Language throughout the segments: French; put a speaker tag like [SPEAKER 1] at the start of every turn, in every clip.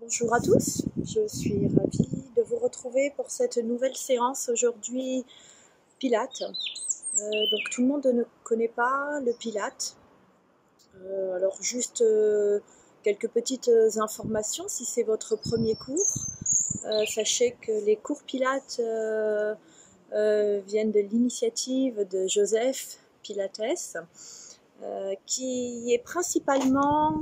[SPEAKER 1] Bonjour à tous, je suis ravie de vous retrouver pour cette nouvelle séance aujourd'hui Pilates. Donc tout le monde ne connaît pas le Pilates. Alors juste quelques petites informations si c'est votre premier cours. Sachez que les cours Pilates viennent de l'initiative de Joseph Pilates, qui est principalement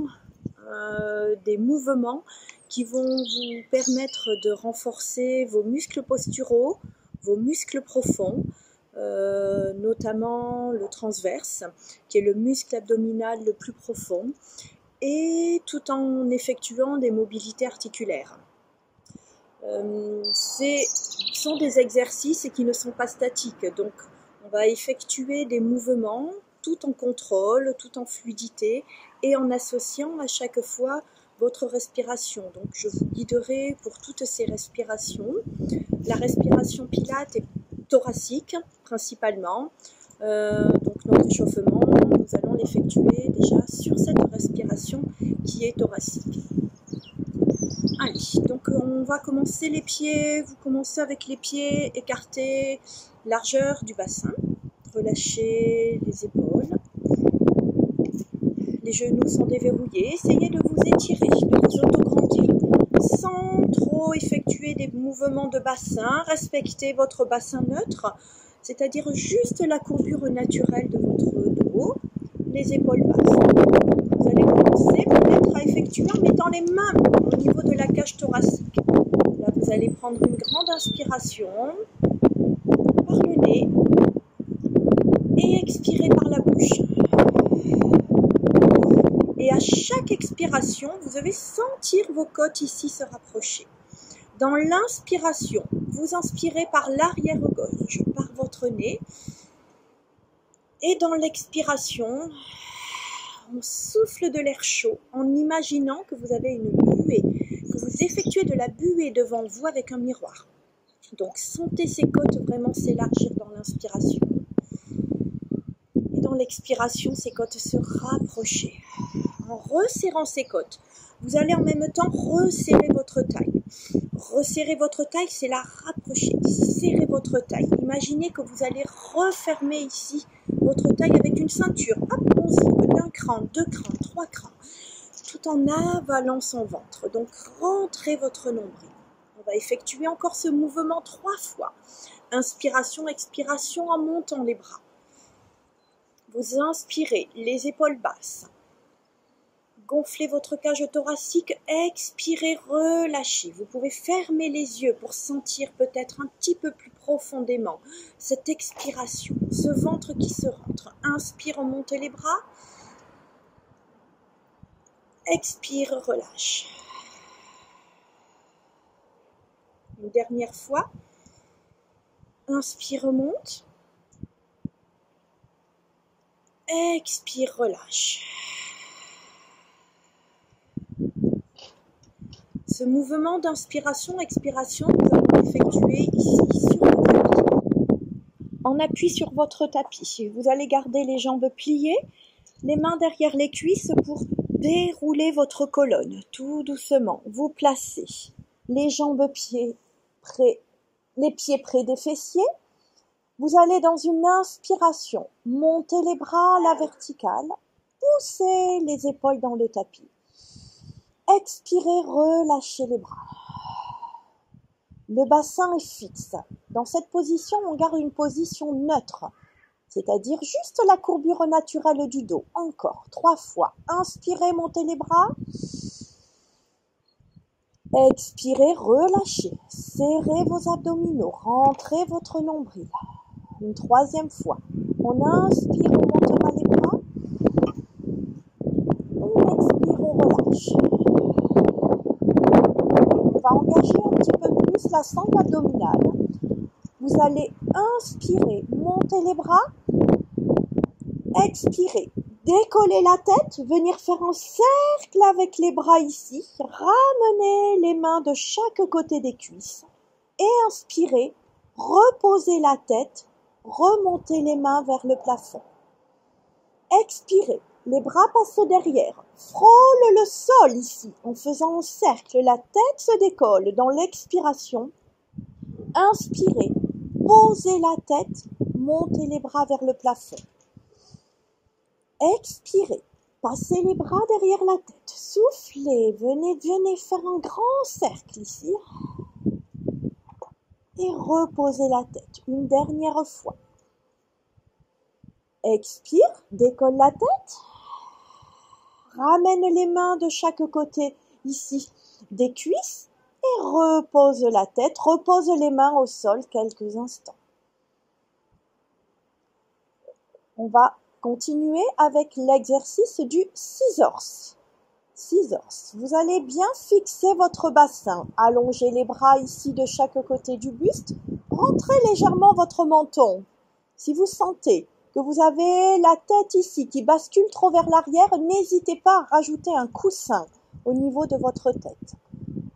[SPEAKER 1] des mouvements qui vont vous permettre de renforcer vos muscles posturaux, vos muscles profonds, notamment le transverse, qui est le muscle abdominal le plus profond, et tout en effectuant des mobilités articulaires. Ce sont des exercices qui ne sont pas statiques, donc on va effectuer des mouvements tout en contrôle, tout en fluidité et en associant à chaque fois votre respiration. Donc je vous guiderai pour toutes ces respirations. La respiration Pilates est thoracique principalement, donc notre échauffement, nous allons l'effectuer déjà sur cette respiration qui est thoracique. Allez, donc on va commencer les pieds, vous commencez avec les pieds écartés, largeur du bassin, relâchez les épaules, les genoux sont déverrouillés, essayez de vous étirer, de vous autograndir, sans trop effectuer des mouvements de bassin, respectez votre bassin neutre, c'est-à-dire juste la courbure naturelle de votre dos, les épaules basses. Vous allez commencer peut-être à effectuer en mettant les mains au niveau de la cage thoracique. Là, vous allez prendre une grande inspiration par le nez et expirer par la bouche. Et à chaque expiration, vous devez sentir vos côtes ici se rapprocher. Dans l'inspiration, vous inspirez par l'arrière-gorge, par votre nez. Et dans l'expiration, on souffle de l'air chaud en imaginant que vous avez une buée, que vous effectuez de la buée devant vous avec un miroir. Donc sentez ces côtes vraiment s'élargir dans l'inspiration. Et dans l'expiration, ces côtes se rapprocher. En resserrant ces côtes, vous allez en même temps resserrer votre taille. Resserrer votre taille, c'est la rapprocher. Serrez votre taille. Imaginez que vous allez refermer ici votre taille avec une ceinture. Hop, on d'un cran, 2 crans, 3 crans, tout en avalant son ventre. Donc rentrez votre nombril. On va effectuer encore ce mouvement 3 fois. Inspiration, expiration en montant les bras. Vous inspirez, les épaules basses. Gonflez votre cage thoracique, expirez, relâchez. Vous pouvez fermer les yeux pour sentir peut-être un petit peu plus profondément cette expiration, ce ventre qui se rentre. Inspire, remontez les bras. Expire, relâche. Une dernière fois. Inspire, remonte. Expire, relâche. Ce mouvement d'inspiration-expiration, nous allons l'effectuer ici sur le tapis. En appui sur votre tapis, vous allez garder les jambes pliées, les mains derrière les cuisses pour dérouler votre colonne. Tout doucement, vous placez les pieds près des fessiers. Vous allez dans une inspiration, monter les bras à la verticale, pousser les épaules dans le tapis. Expirez, relâchez les bras. Le bassin est fixe. Dans cette position, on garde une position neutre, c'est-à-dire juste la courbure naturelle du dos. Encore 3 fois. Inspirez, montez les bras. Expirez, relâchez. Serrez vos abdominaux. Rentrez votre nombril. Une 3e fois. On inspire, on montera les bras. On expire, on relâche. On va engager un petit peu plus la sangle abdominale. Vous allez inspirer, monter les bras. Expirer, décoller la tête, venir faire un cercle avec les bras ici. Ramener les mains de chaque côté des cuisses. Et inspirer, reposer la tête. Remontez les mains vers le plafond. Expirez, Les bras passent derrière. Frôle le sol ici. En faisant un cercle, la tête se décolle. Dans l'expiration, inspirez. Posez la tête. Montez les bras vers le plafond. Expirez. Passez les bras derrière la tête. Soufflez. Venez faire un grand cercle ici. Et reposez la tête. Une dernière fois. Expire. Décolle la tête. Ramène les mains de chaque côté ici des cuisses et repose la tête. Repose les mains au sol quelques instants. On va continuer avec l'exercice du scissors. Scissors. Vous allez bien fixer votre bassin. Allongez les bras ici de chaque côté du buste. Rentrez légèrement votre menton. Si vous sentez que vous avez la tête ici qui bascule trop vers l'arrière, n'hésitez pas à rajouter un coussin au niveau de votre tête.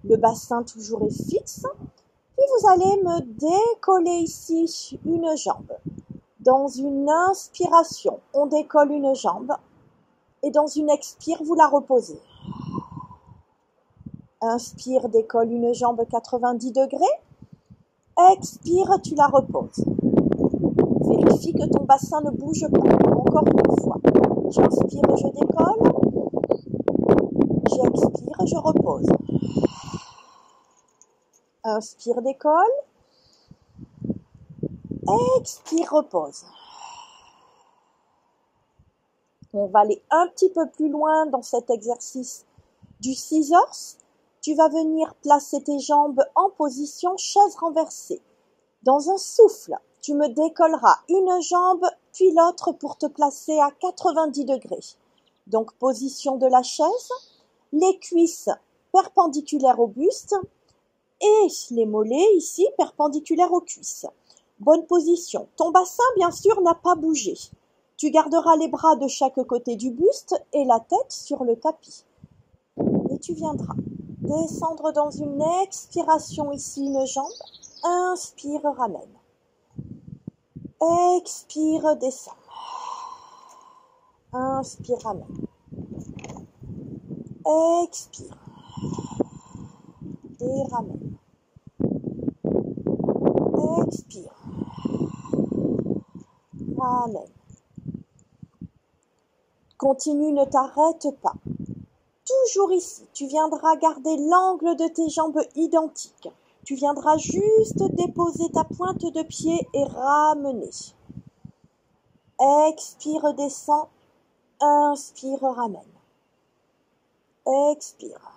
[SPEAKER 1] Le bassin toujours est fixe. Puis vous allez me décoller ici une jambe. Dans une inspiration, on décolle une jambe. Et dans une expire, vous la reposez. Inspire, décolle une jambe 90 degrés. Expire, tu la reposes. Vérifie que ton bassin ne bouge pas. Encore une fois. J'inspire, je décolle. J'expire, je repose. Inspire, décolle. Expire, repose. On va aller un petit peu plus loin dans cet exercice du scissors. Tu vas venir placer tes jambes en position chaise renversée. Dans un souffle, tu me décolleras une jambe puis l'autre pour te placer à 90 degrés. Donc position de la chaise, les cuisses perpendiculaires au buste et les mollets ici perpendiculaires aux cuisses. Bonne position. Ton bassin bien sûr n'a pas bougé. Tu garderas les bras de chaque côté du buste et la tête sur le tapis. Et tu viendras descendre dans une expiration ici une jambe. Inspire, ramène. Expire, descend. Inspire, ramène. Expire. Et ramène. Expire. Ramène. Continue, ne t'arrête pas. Toujours ici, tu viendras garder l'angle de tes jambes identique. Tu viendras juste déposer ta pointe de pied et ramener. Expire, descend. Inspire, ramène. Expire.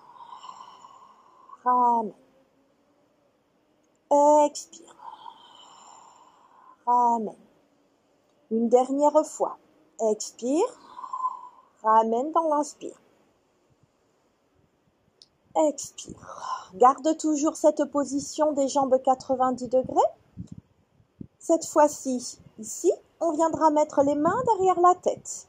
[SPEAKER 1] Ramène. Expire. Ramène. Une dernière fois. Expire. Ramène dans l'inspire. Expire. Garde toujours cette position des jambes 90 degrés. Cette fois-ci, ici, on viendra mettre les mains derrière la tête.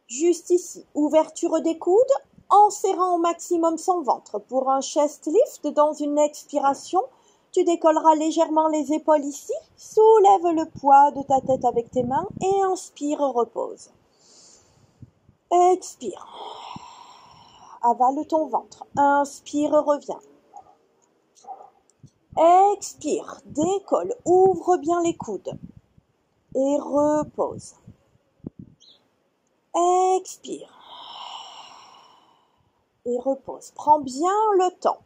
[SPEAKER 1] Juste ici, ouverture des coudes, en serrant au maximum son ventre. Pour un chest lift, dans une expiration, tu décolleras légèrement les épaules ici, soulève le poids de ta tête avec tes mains et inspire, repose. Expire. Avale ton ventre. Inspire, reviens. Expire, décolle, ouvre bien les coudes. Et repose. Expire. Et repose. Prends bien le temps,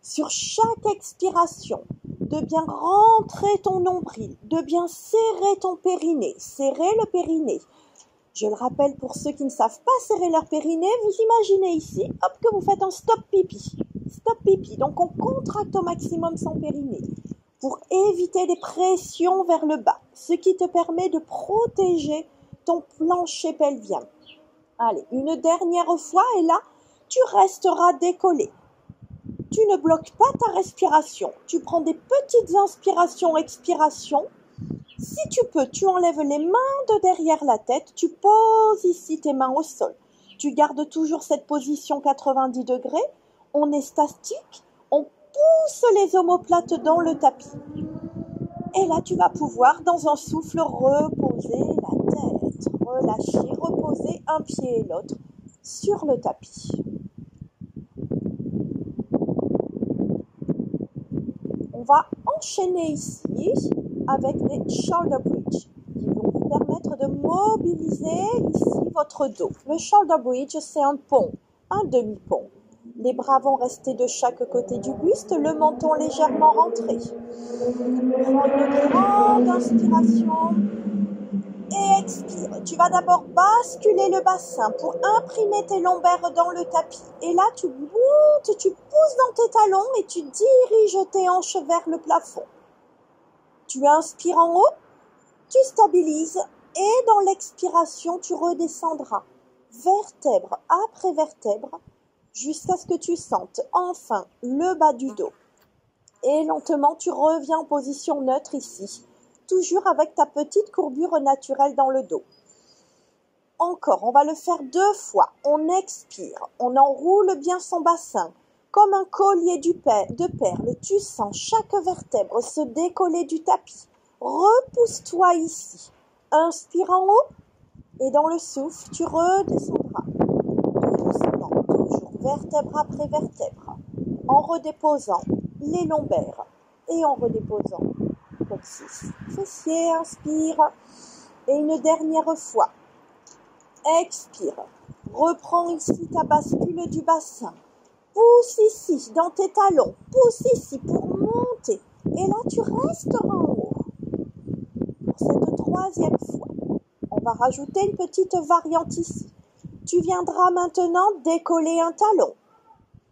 [SPEAKER 1] sur chaque expiration, de bien rentrer ton nombril, de bien serrer ton périnée. Serrer le périnée. Je le rappelle pour ceux qui ne savent pas serrer leur périnée, vous imaginez ici, hop, que vous faites un stop pipi. Stop pipi. Donc on contracte au maximum son périnée pour éviter des pressions vers le bas, ce qui te permet de protéger ton plancher pelvien. Allez, une dernière fois et là, tu resteras décollé. Tu ne bloques pas ta respiration. Tu prends des petites inspirations, expirations. Si tu peux, tu enlèves les mains de derrière la tête, tu poses ici tes mains au sol. Tu gardes toujours cette position 90 degrés, on est statique, on pousse les omoplates dans le tapis. Et là, tu vas pouvoir, dans un souffle, reposer la tête. tête. Relâchez, reposez un pied et l'autre sur le tapis. On va enchaîner ici avec des shoulder bridge qui vont vous permettre de mobiliser ici votre dos. Le shoulder bridge, c'est un pont, un demi-pont. Les bras vont rester de chaque côté du buste, le menton légèrement rentré. Prends une grande inspiration et expire. Tu vas d'abord basculer le bassin pour imprimer tes lombaires dans le tapis. Et là, tu montes, tu pousses dans tes talons et tu diriges tes hanches vers le plafond. Tu inspires en haut, tu stabilises et dans l'expiration, tu redescendras vertèbre après vertèbre jusqu'à ce que tu sentes enfin le bas du dos. Et lentement, tu reviens en position neutre ici, toujours avec ta petite courbure naturelle dans le dos. Encore, on va le faire 2 fois. On expire, on enroule bien son bassin. Comme un collier de perles, tu sens chaque vertèbre se décoller du tapis. Repousse-toi ici. Inspire en haut et dans le souffle, tu redescendras. Doucement, toujours vertèbre après vertèbre, en redéposant les lombaires et en redéposant coccyx. Fessier, inspire. Et une dernière fois. Expire. Reprends ici ta bascule du bassin. Pousse ici dans tes talons. Pousse ici pour monter. Et là, tu resteras en haut. Pour cette 3e fois, on va rajouter une petite variante ici. Tu viendras maintenant décoller un talon.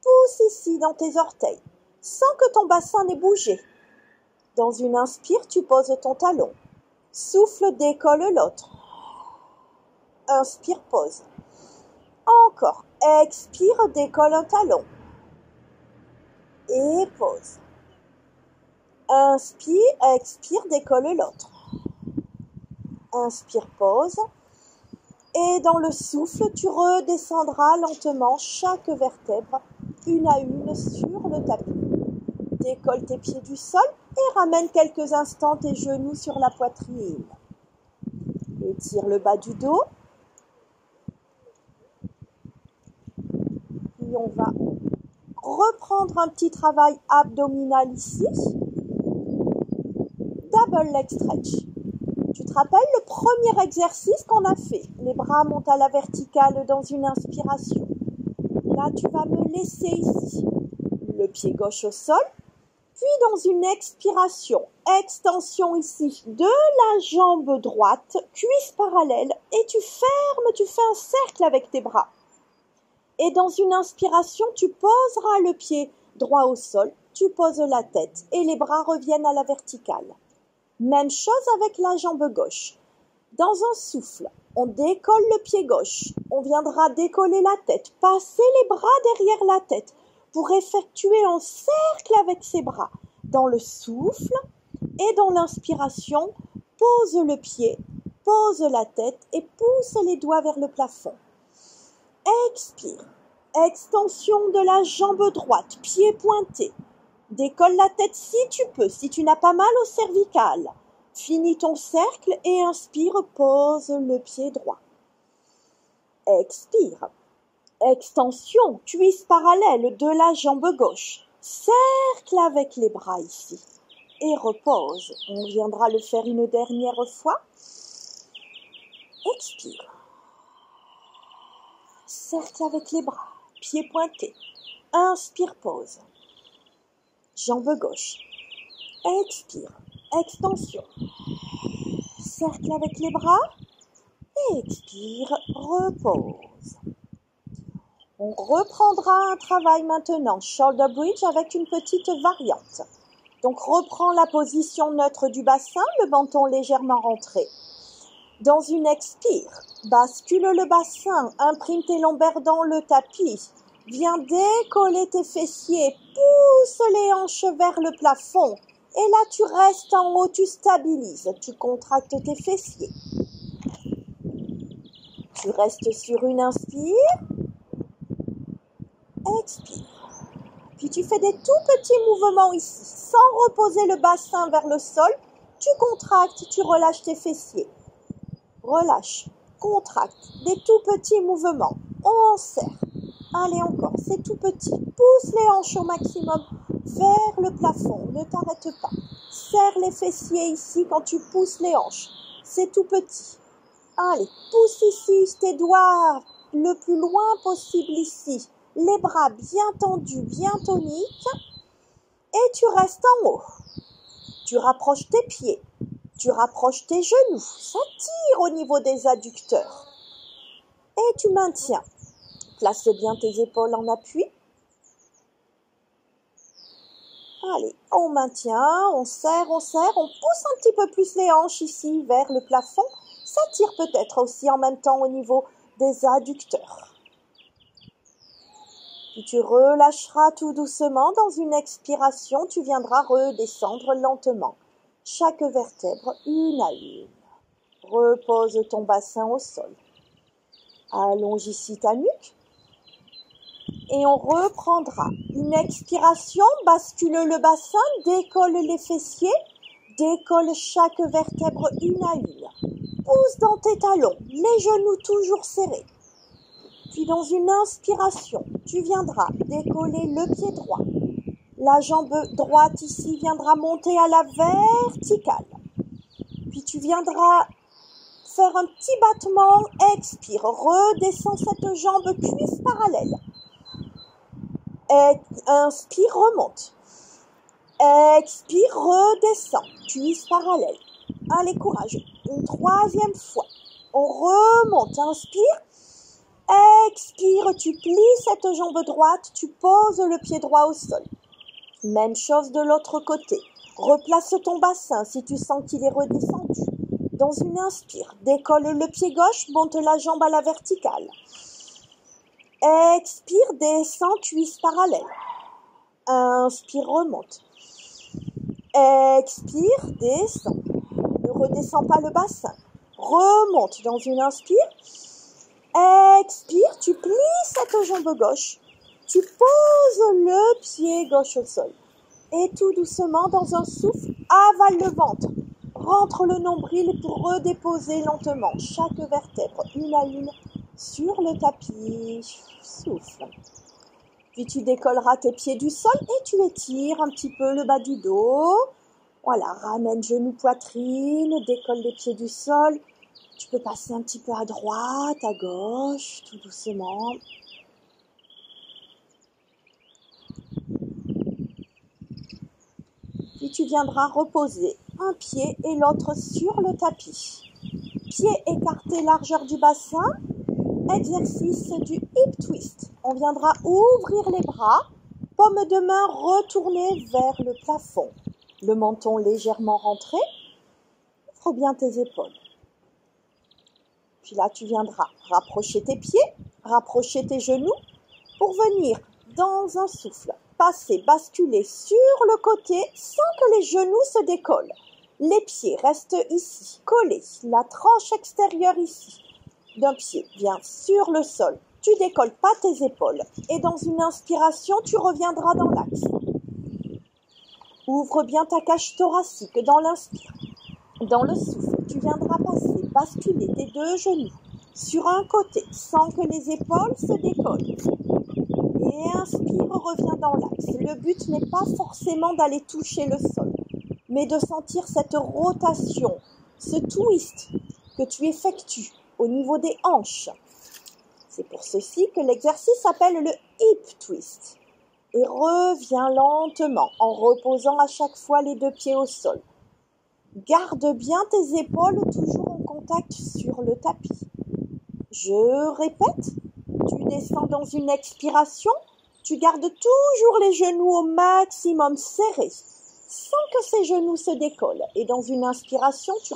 [SPEAKER 1] Pousse ici dans tes orteils, sans que ton bassin n'ait bougé. Dans une inspire, tu poses ton talon. Souffle, décolle l'autre. Inspire, pose. Encore. Expire, décolle un talon. Et pose. Inspire, expire, décolle l'autre. Inspire, pose. Et dans le souffle, tu redescendras lentement chaque vertèbre, une à une, sur le tapis. Décolle tes pieds du sol et ramène quelques instants tes genoux sur la poitrine. Étire le bas du dos. Puis on va reprendre un petit travail abdominal ici. Double leg stretch. Tu te rappelles le premier exercice qu'on a fait? Les bras montent à la verticale dans une inspiration. Là, tu vas me laisser ici le pied gauche au sol. Puis dans une expiration, extension ici de la jambe droite, cuisse parallèle. Et tu fermes, tu fais un cercle avec tes bras. Et dans une inspiration, tu poseras le pied droit au sol. Tu poses la tête et les bras reviennent à la verticale. Même chose avec la jambe gauche. Dans un souffle, on décolle le pied gauche. On viendra décoller la tête, passer les bras derrière la tête pour effectuer un cercle avec ses bras. Dans le souffle et dans l'inspiration, pose le pied, pose la tête et pousse les doigts vers le plafond. Expire. Extension de la jambe droite, pied pointé. Décolle la tête si tu peux, si tu n'as pas mal au cervical. Finis ton cercle et inspire, pose le pied droit. Expire. Extension, cuisse parallèle de la jambe gauche. Cercle avec les bras ici. Et repose. On viendra le faire une dernière fois. Expire. Cercle avec les bras, pied pointé. Inspire, pose. Jambe gauche. Expire. Extension. Cercle avec les bras. Expire. Repose. On reprendra un travail maintenant. Shoulder bridge avec une petite variante. Donc, reprends la position neutre du bassin, le menton légèrement rentré. Dans une expire, bascule le bassin, imprime tes lombaires dans le tapis. Viens décoller tes fessiers, pousse les hanches vers le plafond. Et là, tu restes en haut, tu stabilises, tu contractes tes fessiers. Tu restes sur une inspire. Expire. Puis tu fais des tout petits mouvements ici, sans reposer le bassin vers le sol. Tu contractes, tu relâches tes fessiers. Relâche. contracte, des tout petits mouvements. On serre. Allez encore, c'est tout petit. Pousse les hanches au maximum vers le plafond. Ne t'arrête pas. Serre les fessiers ici quand tu pousses les hanches. C'est tout petit. Allez, pousse ici tes doigts le plus loin possible ici. Les bras bien tendus, bien toniques. Et tu restes en haut. Tu rapproches tes pieds. Tu rapproches tes genoux. Ça tire au niveau des adducteurs. Et tu maintiens. Place bien tes épaules en appui. Allez, on maintient, on serre, on pousse un petit peu plus les hanches ici vers le plafond. Ça tire peut-être aussi en même temps au niveau des adducteurs. Puis tu relâcheras tout doucement. Dans une expiration, tu viendras redescendre lentement. Chaque vertèbre, une à une. Repose ton bassin au sol. Allonge ici ta nuque. Et on reprendra. Une expiration, bascule le bassin, décolle les fessiers, décolle chaque vertèbre une à une. Pousse dans tes talons, les genoux toujours serrés. Puis dans une inspiration, tu viendras décoller le pied droit. La jambe droite ici viendra monter à la verticale. Puis tu viendras faire un petit battement, expire, redescends cette jambe cuisse parallèle. Inspire, remonte. Expire, redescends. Cuisse parallèle. Allez, courage. Une troisième fois. On remonte. Inspire. Expire, tu plies cette jambe droite. Tu poses le pied droit au sol. Même chose de l'autre côté. Replace ton bassin si tu sens qu'il est redescendu. Dans une inspire, décolle le pied gauche, monte la jambe à la verticale. Expire, descends, cuisse parallèle. Inspire, remonte. Expire, descends. Ne redescends pas le bassin. Remonte dans une inspire. Expire, tu plies cette jambe gauche. Tu poses le pied gauche au sol. Et tout doucement, dans un souffle, avale le ventre. Rentre le nombril pour redéposer lentement chaque vertèbre, une à une, sur le tapis. Souffle. Puis tu décolleras tes pieds du sol et tu étires un petit peu le bas du dos. Voilà, ramène genoux, poitrine, décolle les pieds du sol. Tu peux passer un petit peu à droite, à gauche, tout doucement. Puis tu viendras reposer un pied et l'autre sur le tapis. Pied écarté, largeur du bassin. Exercice du hip twist. On viendra ouvrir les bras, paume de main retournée vers le plafond. Le menton légèrement rentré. Ouvre bien tes épaules. Puis là, tu viendras rapprocher tes pieds, rapprocher tes genoux pour venir dans un souffle. Passer, basculer sur le côté sans que les genoux se décollent. Les pieds restent ici, collés. La tranche extérieure ici d'un pied vient sur le sol. Tu décolles pas tes épaules. Et dans une inspiration, tu reviendras dans l'axe. Ouvre bien ta cage thoracique dans l'inspire. Dans le souffle, tu viendras passer, basculer tes deux genoux sur un côté sans que les épaules se décollent. Et inspire, reviens dans l'axe. Le but n'est pas forcément d'aller toucher le sol, mais de sentir cette rotation, ce twist que tu effectues au niveau des hanches. C'est pour ceci que l'exercice s'appelle le hip twist. Et reviens lentement en reposant à chaque fois les deux pieds au sol. Garde bien tes épaules toujours en contact sur le tapis. Je répète, tu descends dans une expiration, tu gardes toujours les genoux au maximum serrés, sans que ces genoux se décollent. Et dans une inspiration, tu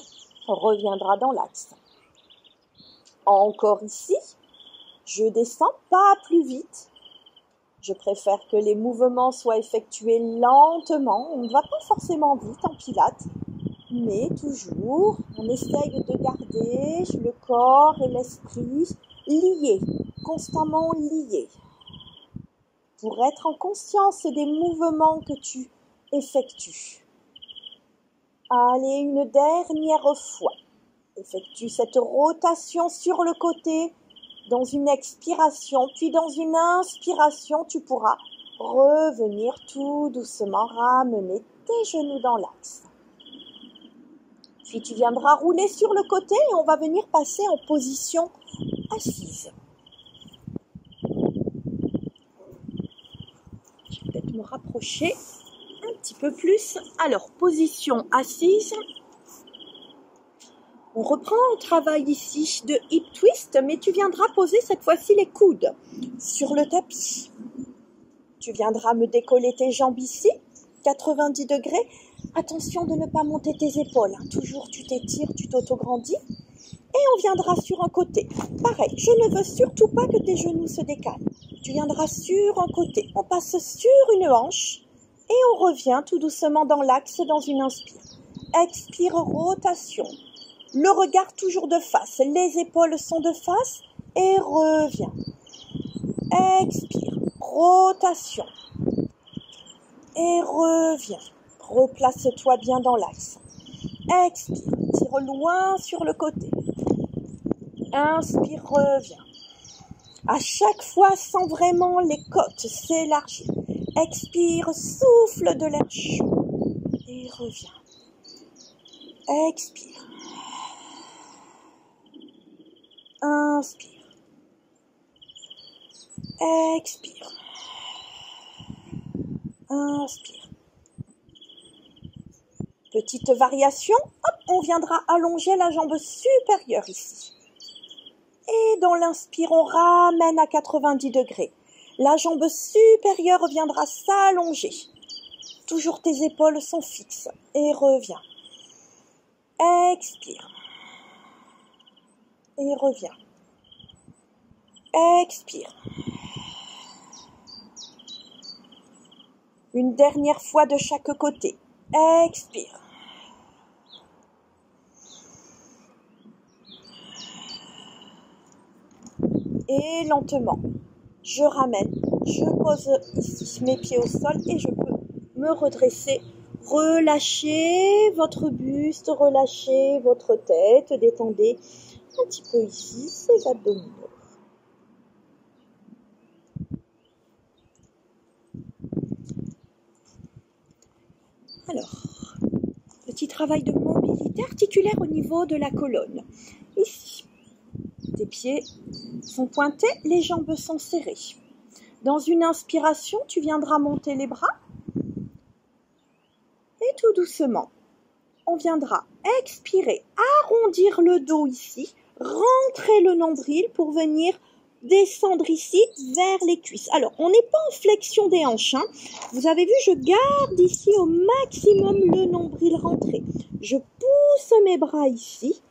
[SPEAKER 1] reviendras dans l'axe. Encore ici, je descends pas plus vite. Je préfère que les mouvements soient effectués lentement. On ne va pas forcément vite en pilates, mais toujours, on essaye de garder le corps et l'esprit liés, constamment liés, pour être en conscience des mouvements que tu effectues. Allez, une dernière fois. Effectue cette rotation sur le côté dans une expiration, puis dans une inspiration, tu pourras revenir tout doucement, ramener tes genoux dans l'axe. Puis tu viendras rouler sur le côté et on va venir passer en position assise. Je vais peut-être me rapprocher un petit peu plus. Alors, position assise. On reprend le travail ici de hip twist, mais tu viendras poser cette fois-ci les coudes sur le tapis. Tu viendras me décoller tes jambes ici, 90 degrés. Attention de ne pas monter tes épaules. Toujours tu t'étires, tu t'autograndis. Et on viendra sur un côté. Pareil, je ne veux surtout pas que tes genoux se décalent. Tu viendras sur un côté. On passe sur une hanche et on revient tout doucement dans l'axe dans une inspire. Expire, rotation. Le regard toujours de face. Les épaules sont de face et reviens. Expire, rotation. Et reviens. Replace-toi bien dans l'axe. Expire, tire loin sur le côté. Inspire, reviens. À chaque fois, sens vraiment les côtes s'élargir. Expire, souffle de l'air chaud. Et reviens. Expire. Inspire. Expire. Inspire. Petite variation, hop, on viendra allonger la jambe supérieure ici. Et dans l'inspire, on ramène à 90 degrés. La jambe supérieure viendra s'allonger. Toujours tes épaules sont fixes. Et reviens. Expire. Et reviens. Expire. Une dernière fois de chaque côté. Expire. Et lentement, je ramène, je pose ici mes pieds au sol et je peux me redresser. Relâchez votre buste, relâchez votre tête, détendez un petit peu ici ces abdominaux. Alors, petit travail de mobilité articulaire au niveau de la colonne. Ici, tes pieds sont pointés, les jambes sont serrées. Dans une inspiration, tu viendras monter les bras. Et tout doucement, on viendra expirer, arrondir le dos ici, rentrer le nombril pour venir descendre ici vers les cuisses. Alors, on n'est pas en flexion des hanches. Hein. Vous avez vu, je garde ici au maximum le nombril rentré. Je pousse mes bras ici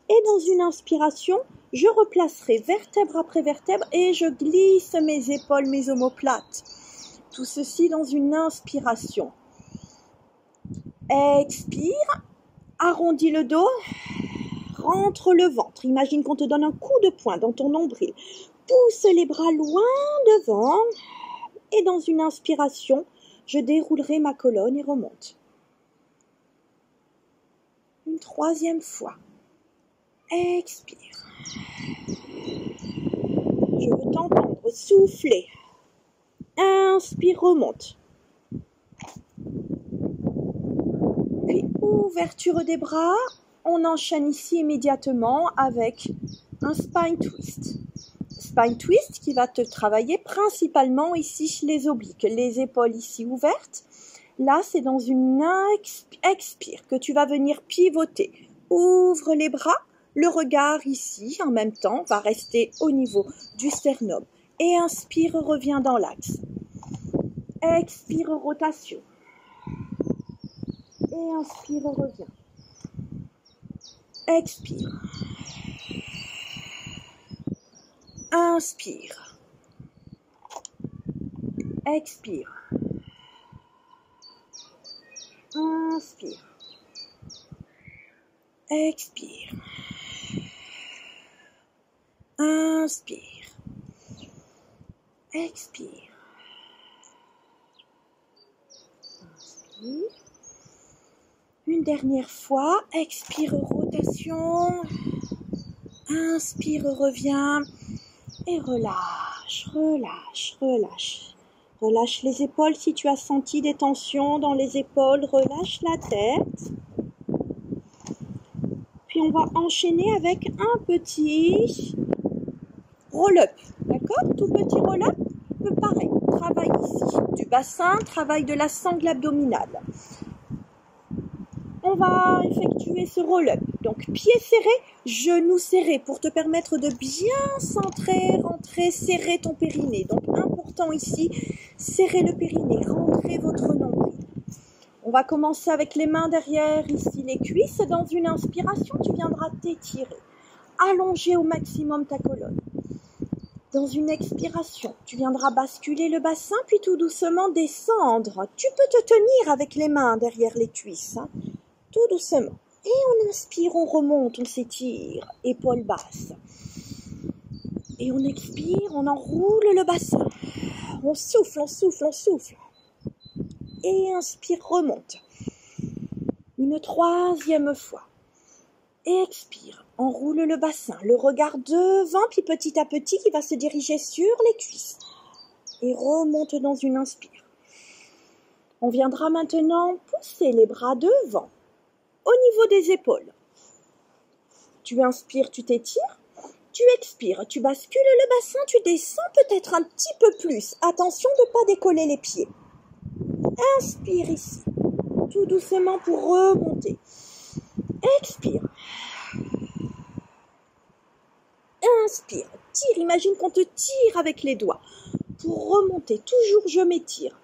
[SPEAKER 1] et dans une inspiration, je replacerai vertèbre après vertèbre et je glisse mes épaules, mes omoplates. Tout ceci dans une inspiration. Expire, arrondis le dos, rentre le ventre. Imagine qu'on te donne un coup de poing dans ton nombril. Pousse les bras loin devant et dans une inspiration, je déroulerai ma colonne et remonte. Une troisième fois. Expire. Je veux t'entendre souffler. Inspire, remonte. Puis ouverture des bras. On enchaîne ici immédiatement avec un spine twist. Spine twist qui va te travailler principalement ici les obliques, les épaules ici ouvertes. Là, c'est dans une expire que tu vas venir pivoter. Ouvre les bras, le regard ici en même temps va rester au niveau du sternum. Et inspire, reviens dans l'axe. Expire, rotation. Et inspire, reviens. Expire. Inspire. Expire. Inspire. Expire. Inspire. Expire. Inspire. Une dernière fois, expire, rotation. Inspire, reviens. Et relâche, relâche, relâche. Relâche les épaules si tu as senti des tensions dans les épaules. Relâche la tête. Puis on va enchaîner avec un petit roll-up. D'accord? Tout petit roll-up. Pareil. Travail ici du bassin, travail de la sangle abdominale. On va effectuer ce roll-up. Donc, pieds serrés, genoux serrés pour te permettre de bien centrer, rentrer, serrer ton périnée. Donc, important ici, serrer le périnée, rentrer votre nombril. On va commencer avec les mains derrière, ici les cuisses. Dans une inspiration, tu viendras t'étirer, allonger au maximum ta colonne. Dans une expiration, tu viendras basculer le bassin, puis tout doucement descendre. Tu peux te tenir avec les mains derrière les cuisses, hein. Tout doucement. Et on inspire, on remonte, on s'étire, épaules basses. Et on expire, on enroule le bassin. On souffle, on souffle, on souffle. Et inspire, remonte. Une troisième fois. Et expire, enroule le bassin. Le regard devant, puis petit à petit, qui va se diriger sur les cuisses. Et remonte dans une inspire. On viendra maintenant pousser les bras devant. Au niveau des épaules, tu inspires, tu t'étires, tu expires, tu bascules le bassin, tu descends peut-être un petit peu plus. Attention de ne pas décoller les pieds. Inspire ici, tout doucement pour remonter. Expire. Inspire, tire, imagine qu'on te tire avec les doigts. Pour remonter, toujours je m'étire.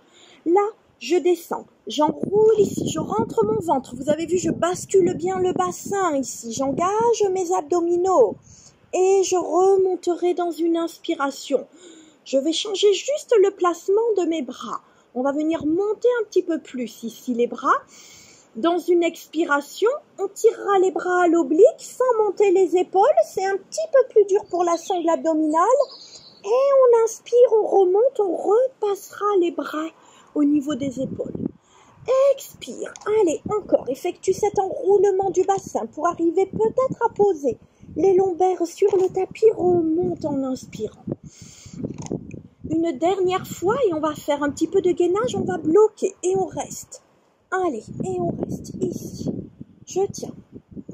[SPEAKER 1] Là, je descends, j'enroule ici, je rentre mon ventre. Vous avez vu, je bascule bien le bassin ici. J'engage mes abdominaux et je remonterai dans une inspiration. Je vais changer juste le placement de mes bras. On va venir monter un petit peu plus ici les bras. Dans une expiration, on tirera les bras à l'oblique sans monter les épaules. C'est un petit peu plus dur pour la sangle abdominale. Et on inspire, on remonte, on repassera les bras au niveau des épaules. Expire. Allez, encore. Effectue cet enroulement du bassin pour arriver peut-être à poser les lombaires sur le tapis. Remonte en inspirant. Une dernière fois et on va faire un petit peu de gainage. On va bloquer et on reste. Allez, et on reste ici. Je tiens.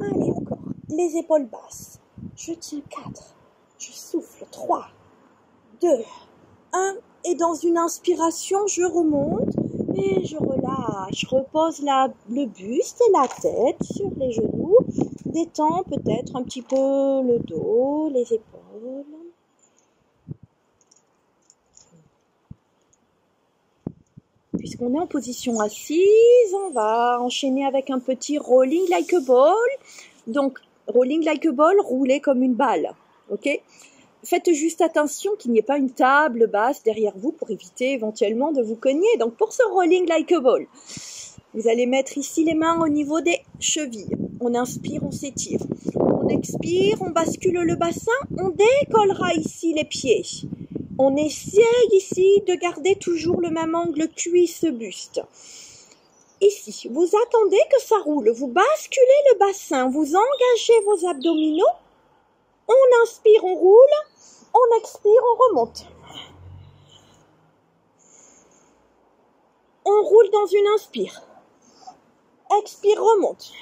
[SPEAKER 1] Allez, encore. Les épaules basses. Je tiens 4. Je souffle 3, 2, 1. Et dans une inspiration, je remonte et je relâche. Je repose le buste et la tête sur les genoux. Détends peut-être un petit peu le dos, les épaules. Puisqu'on est en position assise, on va enchaîner avec un petit rolling like a ball. Donc, rolling like a ball, rouler comme une balle. Ok ? Faites juste attention qu'il n'y ait pas une table basse derrière vous pour éviter éventuellement de vous cogner. Donc, pour ce rolling like a ball, vous allez mettre ici les mains au niveau des chevilles. On inspire, on s'étire. On expire, on bascule le bassin, on décollera ici les pieds. On essaye ici de garder toujours le même angle cuisse-buste. Ici, vous attendez que ça roule. Vous basculez le bassin, vous engagez vos abdominaux. On inspire, on roule. On expire, on remonte. On roule dans une inspire. Expire, remonte.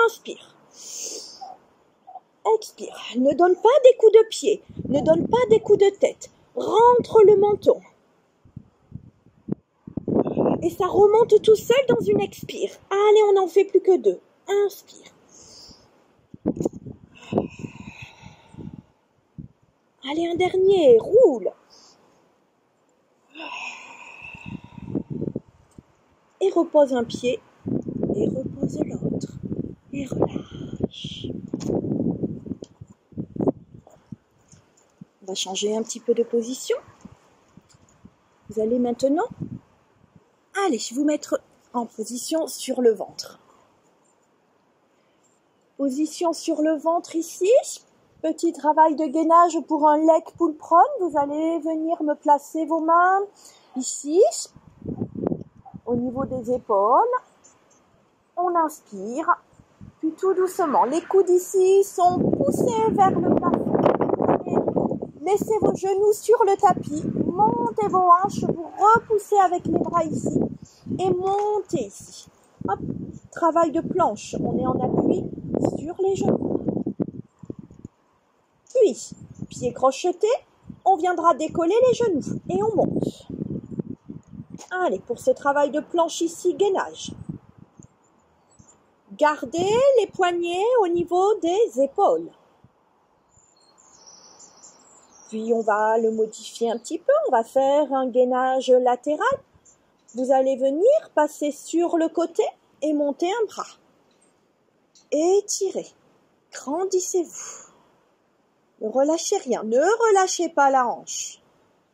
[SPEAKER 1] Inspire. Expire. Ne donne pas des coups de pied. Ne donne pas des coups de tête. Rentre le menton. Et ça remonte tout seul dans une expire. Allez, on n'en fait plus que 2. Inspire. Allez, un dernier. Roule. Et repose un pied. Et repose l'autre. Et relâche. On va changer un petit peu de position. Vous allez maintenant, vous mettre en position sur le ventre. Position sur le ventre ici. Petit travail de gainage pour un leg pull prone. Vous allez venir me placer vos mains ici, au niveau des épaules. On inspire, Puis tout doucement, les coudes ici sont poussés vers le plafond. Laissez vos genoux sur le tapis, montez vos hanches, vous repoussez avec les bras ici et montez ici. Hop, travail de planche, on est en appui sur les genoux. Puis, pieds crochetés, on viendra décoller les genoux et on monte. Allez, pour ce travail de planche ici, gainage. Gardez les poignets au niveau des épaules. Puis on va le modifier un petit peu, on va faire un gainage latéral. Vous allez venir passer sur le côté et monter un bras. Étirez, grandissez-vous. Ne relâchez rien, ne relâchez pas la hanche.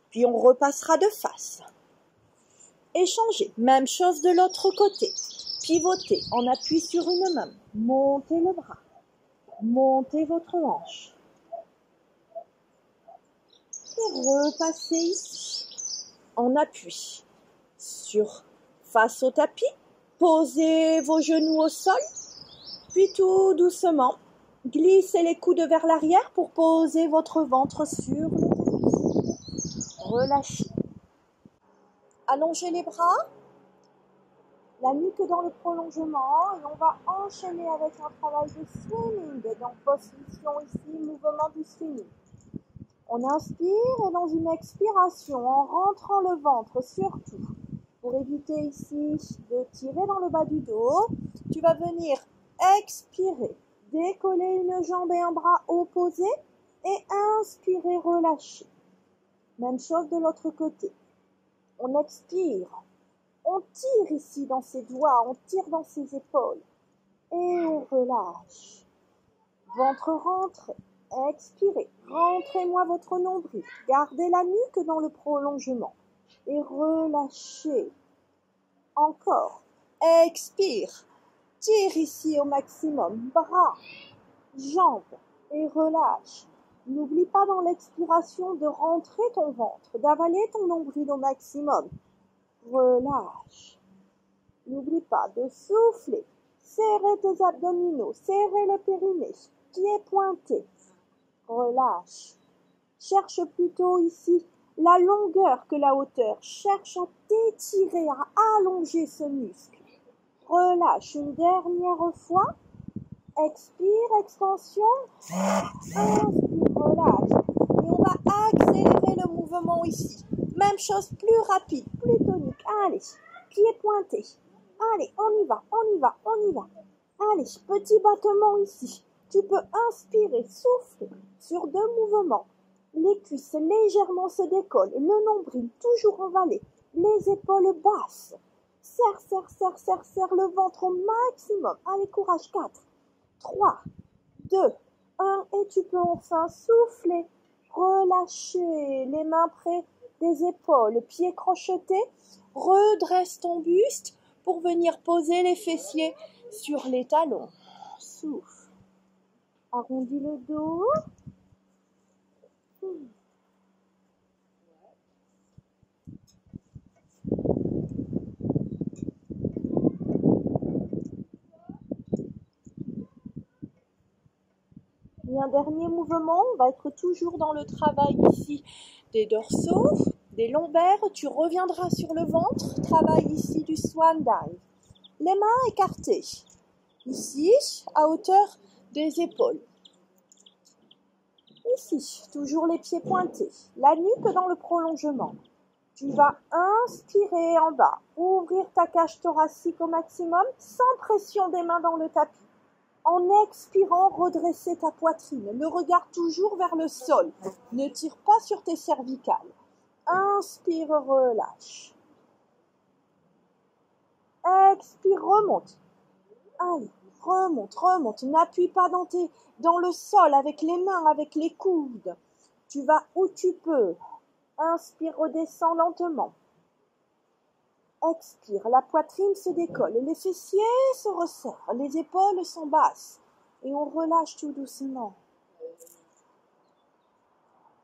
[SPEAKER 1] Puis on repassera de face. Échangez, même chose de l'autre côté. Pivotez en appui sur une main. Montez le bras. Montez votre hanche. Et repassez ici. En appui. Face au tapis. Posez vos genoux au sol. Puis tout doucement, glissez les coudes vers l'arrière pour poser votre ventre sur le tapis. Relâchez. Allongez les bras. La nuque dans le prolongement et on va enchaîner avec un travail de swimming. Donc position ici, mouvement du swimming. On inspire et dans une expiration, en rentrant le ventre surtout, pour éviter ici de tirer dans le bas du dos, tu vas venir expirer, décoller une jambe et un bras opposés et inspirer, relâcher. Même chose de l'autre côté. On expire. On tire ici dans ses doigts, on tire dans ses épaules et on relâche. Ventre rentré, expirez. Rentrez-moi votre nombril. Gardez la nuque dans le prolongement et relâchez. Encore. Expire. Tire ici au maximum. Bras, jambes et relâche. N'oublie pas dans l'expiration de rentrer ton ventre, d'avaler ton nombril au maximum. Relâche. N'oublie pas de souffler. Serrez tes abdominaux, serrez le périnée, pieds pointés. Relâche. Cherche plutôt ici la longueur que la hauteur. Cherche à t'étirer, à allonger ce muscle. Relâche une dernière fois. Expire, extension. Inspire, relâche. Et on va accélérer le mouvement ici. Même chose, plus rapide, plus tonique. Allez, pieds pointés. Allez, on y va, on y va, on y va. Allez, petit battement ici. Tu peux inspirer, souffler sur 2 mouvements. Les cuisses légèrement se décollent, le nombril toujours envalé, les épaules basses. Serre, serre, serre, serre, serre le ventre au maximum. Allez, courage, 4, 3, 2, 1. Et tu peux enfin souffler, relâcher les mains près des épaules, pieds crochetés. Redresse ton buste pour venir poser les fessiers sur les talons. Souffle. Arrondis le dos. Et un dernier mouvement, on va être toujours dans le travail ici des dorsaux, des lombaires. Tu reviendras sur le ventre, travail ici du swan dive. Les mains écartées, ici à hauteur des épaules. Ici, toujours les pieds pointés, la nuque dans le prolongement. Tu vas inspirer en bas, ouvrir ta cage thoracique au maximum, sans pression des mains dans le tapis. En expirant, redresser ta poitrine, le regard toujours vers le sol. Ne tire pas sur tes cervicales. Inspire, relâche. Expire, remonte. Allez, remonte, remonte. N'appuie pas dans le sol avec les mains, avec les coudes. Tu vas où tu peux. Inspire, redescends lentement. Expire, la poitrine se décolle, les fessiers se resserrent, les épaules sont basses et on relâche tout doucement.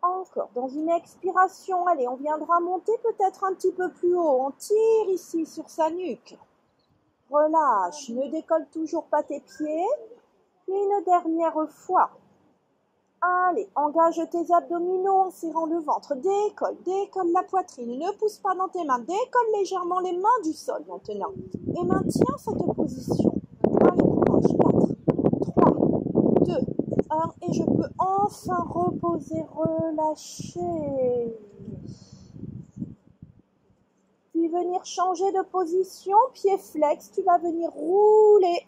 [SPEAKER 1] Encore, dans une expiration, allez, on viendra monter peut-être un petit peu plus haut, on tire ici sur sa nuque. Relâche, ne décolle toujours pas tes pieds, Une dernière fois. Allez, engage tes abdominaux en serrant le ventre. Décolle la poitrine. Ne pousse pas dans tes mains. Décolle légèrement les mains du sol maintenant. Et maintiens cette position. Allez, courage. 4, 3, 2, 1. Et je peux enfin reposer, relâcher. Puis venir changer de position. Pied flex. Tu vas venir rouler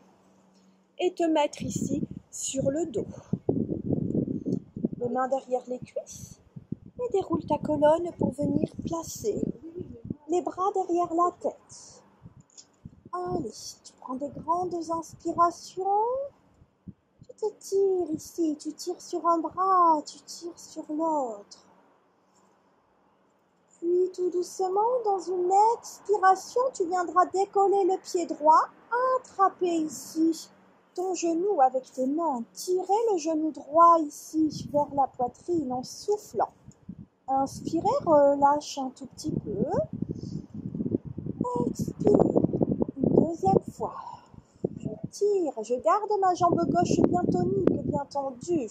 [SPEAKER 1] et te mettre ici sur le dos. Les mains derrière les cuisses et déroule ta colonne pour venir placer les bras derrière la tête. Allez, tu prends des grandes inspirations. Tu t'étires ici, tu tires sur un bras, tu tires sur l'autre. Puis tout doucement, dans une expiration, tu viendras décoller le pied droit, attraper ici ton genou avec tes mains, tirer le genou droit ici vers la poitrine en soufflant. Inspirez, relâche un tout petit peu. Expire. Une deuxième fois. Je tire, je garde ma jambe gauche bien tonique, bien tendue.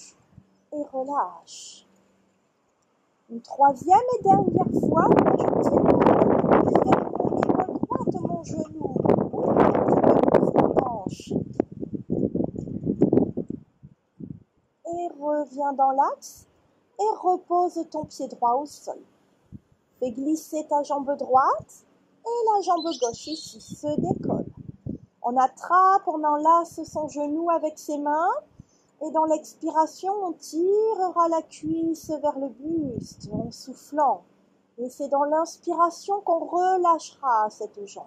[SPEAKER 1] Et relâche. Une troisième et dernière fois. Je tire vers mon épaule droite, mon genou. Hanche. Et reviens dans l'axe. Et repose ton pied droit au sol. Fais glisser ta jambe droite et la jambe gauche ici se décolle. On attrape, on enlace son genou avec ses mains et dans l'expiration, on tirera la cuisse vers le buste en soufflant. Et c'est dans l'inspiration qu'on relâchera cette jambe.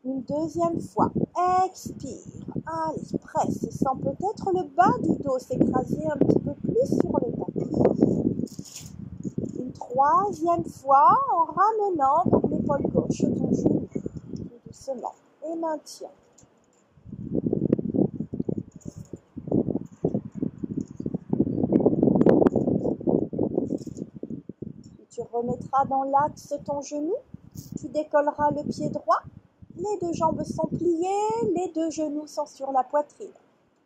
[SPEAKER 1] Une deuxième fois, expire. Allez, presse, sens peut-être le bas du dos s'écraser un petit peu plus sur le tapis. Une troisième fois, en ramenant vers l'épaule gauche ton genou, tout doucement, et maintiens. Tu remettras dans l'axe ton genou, tu décolleras le pied droit, les deux jambes sont pliées, les deux genoux sont sur la poitrine.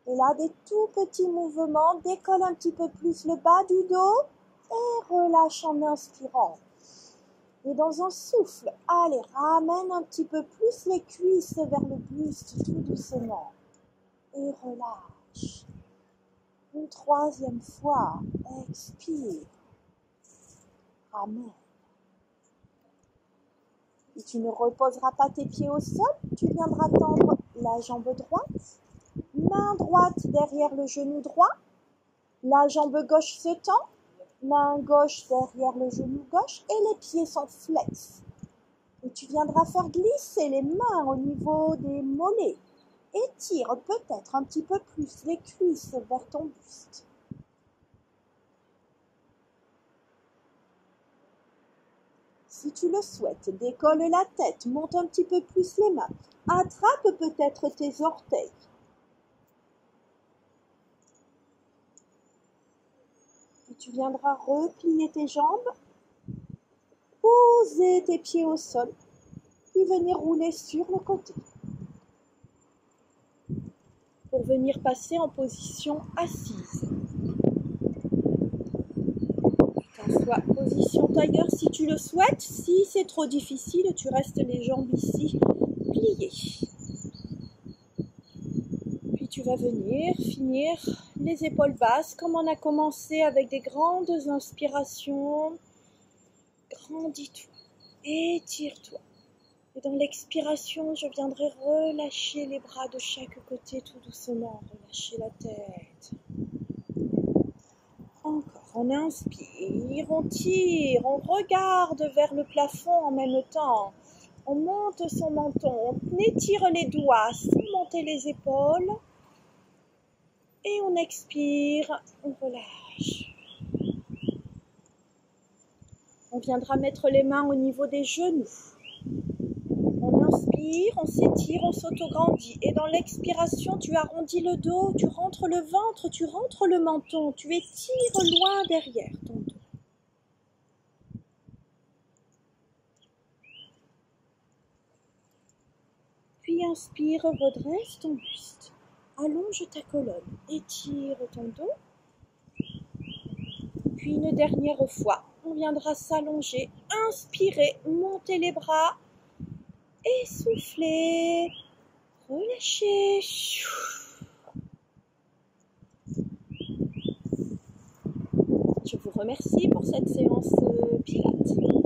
[SPEAKER 1] Et là, des tout petits mouvements, décolle un petit peu plus le bas du dos et relâche en inspirant. Et dans un souffle, allez, ramène un petit peu plus les cuisses vers le buste tout doucement. Et relâche. Une troisième fois, expire. Ramène. Et tu ne reposeras pas tes pieds au sol, tu viendras tendre la jambe droite, main droite derrière le genou droit, la jambe gauche se tend, main gauche derrière le genou gauche et les pieds sont flex. Et tu viendras faire glisser les mains au niveau des mollets. Étire peut-être un petit peu plus les cuisses vers ton buste. Si tu le souhaites, décolle la tête, monte un petit peu plus les mains. Attrape peut-être tes orteils. Et tu viendras replier tes jambes, poser tes pieds au sol, puis venir rouler sur le côté. Pour venir passer en position assise. Soit position tailleur si tu le souhaites. Si c'est trop difficile, tu restes les jambes ici pliées. Puis tu vas venir finir les épaules basses comme on a commencé avec des grandes inspirations. Grandis-toi, étire-toi. Et dans l'expiration, je viendrai relâcher les bras de chaque côté tout doucement. Relâcher la tête. Encore, on inspire, on tire, on regarde vers le plafond en même temps. On monte son menton, on étire les doigts sans monter les épaules. Et on expire, on relâche. On viendra mettre les mains au niveau des genoux. On inspire, on s'étire, on s'autograndit. Et dans l'expiration, tu arrondis le dos, tu rentres le ventre, tu rentres le menton, tu étires loin derrière ton dos. Puis inspire, redresse ton buste. allonge ta colonne, étire ton dos. Puis une dernière fois, on viendra s'allonger, inspirer, monter les bras, essouffler, relâcher. Je vous remercie pour cette séance Pilates.